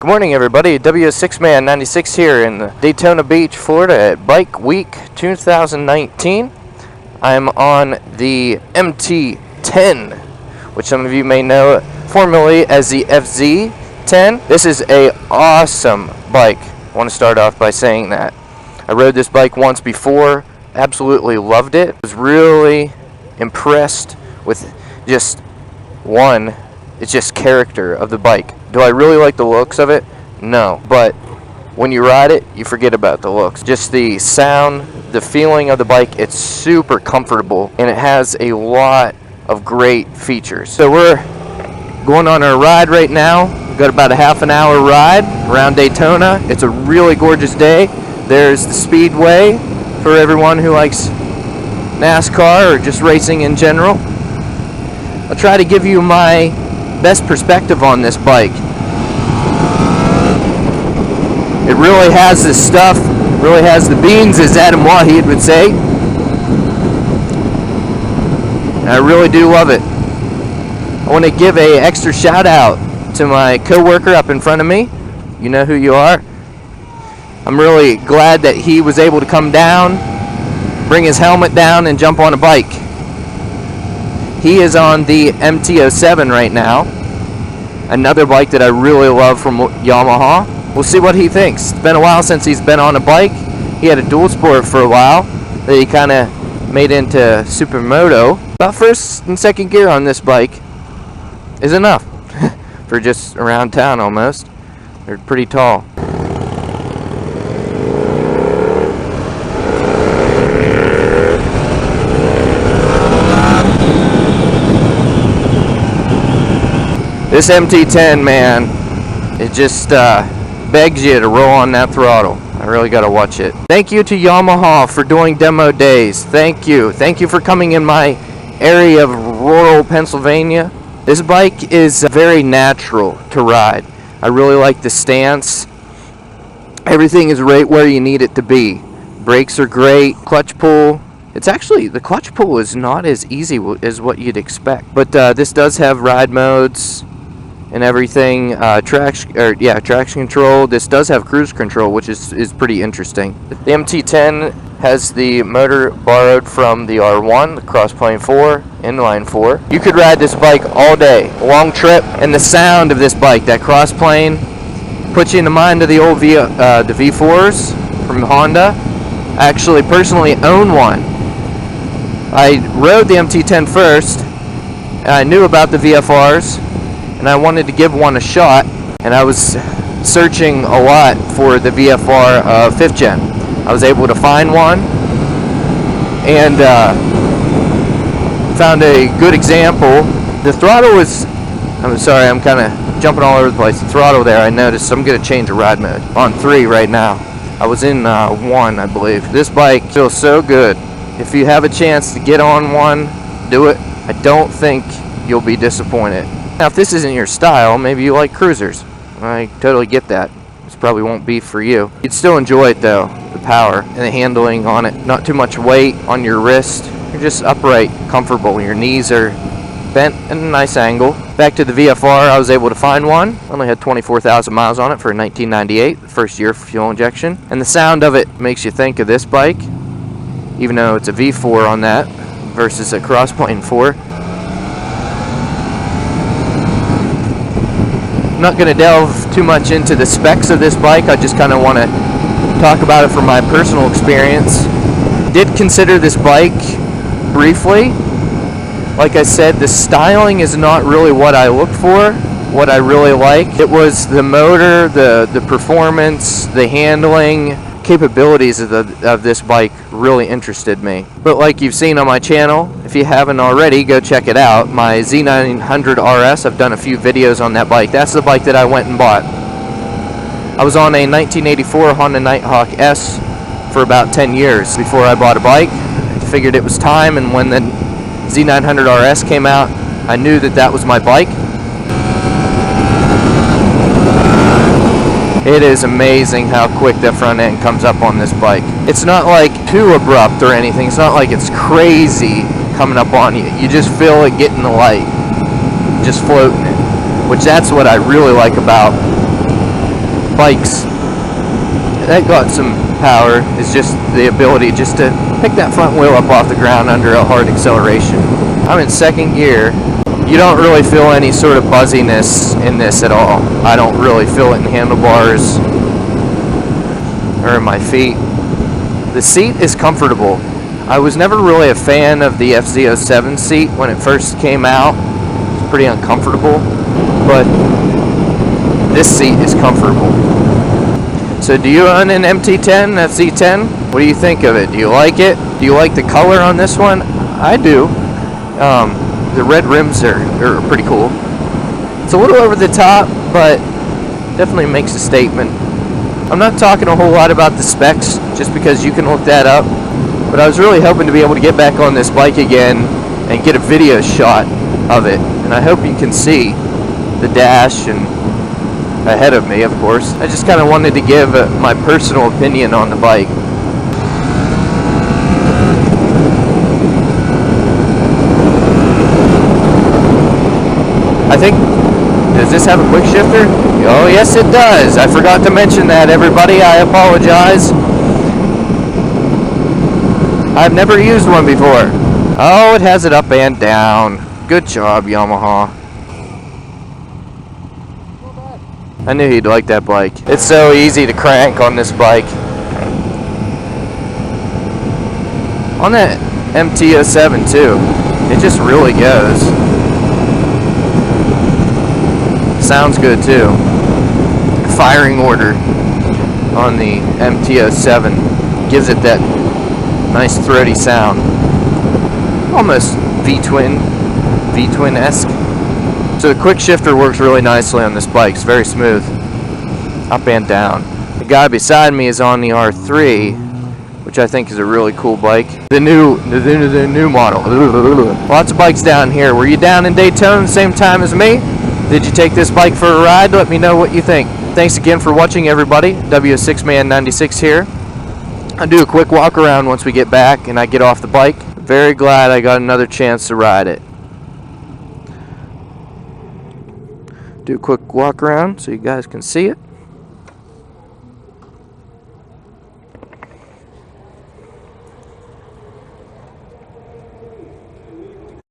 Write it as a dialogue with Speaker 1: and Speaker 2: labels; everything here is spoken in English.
Speaker 1: Good morning, everybody. W6Man 96 here in the Daytona Beach, Florida at Bike Week 2019. I'm on the MT-10, which some of you may know formerly as the FZ-10. This is a awesome bike. I want to start off by saying that. I rode this bike once before, absolutely loved it. Was really impressed with just it's just character of the bike. Do I really like the looks of it? No. But when you ride it, you forget about the looks. Just the sound, the feeling of the bike, it's super comfortable and it has a lot of great features. So we're going on our ride right now. We've got about a half an hour ride around Daytona. It's a really gorgeous day. There's the Speedway for everyone who likes NASCAR or just racing in general. I'll try to give you my best perspective on this bike. It really has this stuff, really has the beans, as Adam Wahid would say. And I really do love it. I want to give an extra shout out to my co-worker up in front of me. You know who you are. I'm really glad that he was able to come down, bring his helmet down, and jump on a bike. He is on the MT-10 right now. Another bike that I really love from Yamaha. We'll see what he thinks. It's been a while since he's been on a bike. He had a dual sport for a while that he kind of made into supermoto. About first and second gear on this bike is enough for just around town almost. They're pretty tall. This MT-10, man, it just begs you to roll on that throttle. I really got to watch it. Thank you to Yamaha for doing demo days. Thank you. Thank you for coming in my area of rural Pennsylvania. This bike is very natural to ride. I really like the stance. Everything is right where you need it to be. Brakes are great. Clutch pull. It's actually, the clutch pull is not as easy as what you'd expect. But this does have ride modes and everything, traction control. This does have cruise control, which is pretty interesting. The MT-10 has the motor borrowed from the R1, the Crossplane 4, Inline 4. You could ride this bike all day, a long trip, and the sound of this bike, that Crossplane, puts you in the mind of the old the V4s from Honda. I actually personally own one. I rode the MT-10 first, and I knew about the VFRs, and I wanted to give one a shot, and I was searching a lot for the VFR 5th gen. I was able to find one, and found a good example. The throttle was, I'm sorry, I'm kind of jumping all over the place. The throttle there, I noticed, I'm going to change a ride mode. On 3 right now. I was in 1, I believe. This bike feels so good. If you have a chance to get on one, do it. I don't think you'll be disappointed. Now, if this isn't your style, maybe you like cruisers. I totally get that. This probably won't be for you. You'd still enjoy it though, the power and the handling on it. Not too much weight on your wrist. You're just upright, comfortable. Your knees are bent at a nice angle. Back to the VFR, I was able to find one. Only had 24,000 miles on it for 1998, the first year for fuel injection. And the sound of it makes you think of this bike, even though it's a V4 on that versus a Crossplane 4. I'm not going to delve too much into the specs of this bike. I just kind of want to talk about it from my personal experience. Did consider this bike briefly. Like I said, the styling is not really what I look for, what I really like. It was the motor, the performance, the handling, capabilities of this bike really interested me. But like you've seen on my channel, if you haven't already, go check it out. My Z900 RS, I've done a few videos on that bike. That's the bike that I went and bought. I was on a 1984 Honda Nighthawk S for about 10 years before I bought a bike. I figured it was time, and when the Z900 RS came out, I knew that that was my bike. It is amazing how quick that front end comes up on this bike. It's not like too abrupt or anything. It's not like it's crazy coming up on you. You just feel it getting the light, just floating it, which that's what I really like about bikes that got some power is just the ability just to pick that front wheel up off the ground under a hard acceleration. I'm in second gear. You don't really feel any sort of buzziness in this at all. I don't really feel it in handlebars or in my feet. The seat is comfortable. I was never really a fan of the FZ07 seat when it first came out. It's pretty uncomfortable, but this seat is comfortable. So do you own an MT-10, FZ10? What do you think of it? Do you like it? Do you like the color on this one? I do. The red rims are pretty cool. It's a little over the top, but definitely makes a statement. I'm not talking a whole lot about the specs, just because you can look that up. But I was really hoping to be able to get back on this bike again and get a video shot of it. And I hope you can see the dash and ahead of me, of course. I just kind of wanted to give my personal opinion on the bike. I think, does this have a quick shifter? Oh yes it does. I forgot to mention that, everybody. I apologize. I've never used one before. Oh, it has it up and down. Good job, Yamaha. I knew he'd like that bike. It's so easy to crank on this bike. On that MT-07 too, it just really goes. Sounds good too. Firing order on the MT-07 gives it that nice throaty sound. Almost V-twin-esque. So the quick shifter works really nicely on this bike. It's very smooth. Up and down. The guy beside me is on the R3, which I think is a really cool bike. The new model. Lots of bikes down here. Were you down in Daytona the same time as me? Did you take this bike for a ride? Let me know what you think. Thanks again for watching, everybody. W6Man96 here. I'll do a quick walk around once we get back and I get off the bike. Very glad I got another chance to ride it. Do a quick walk around so you guys can see it.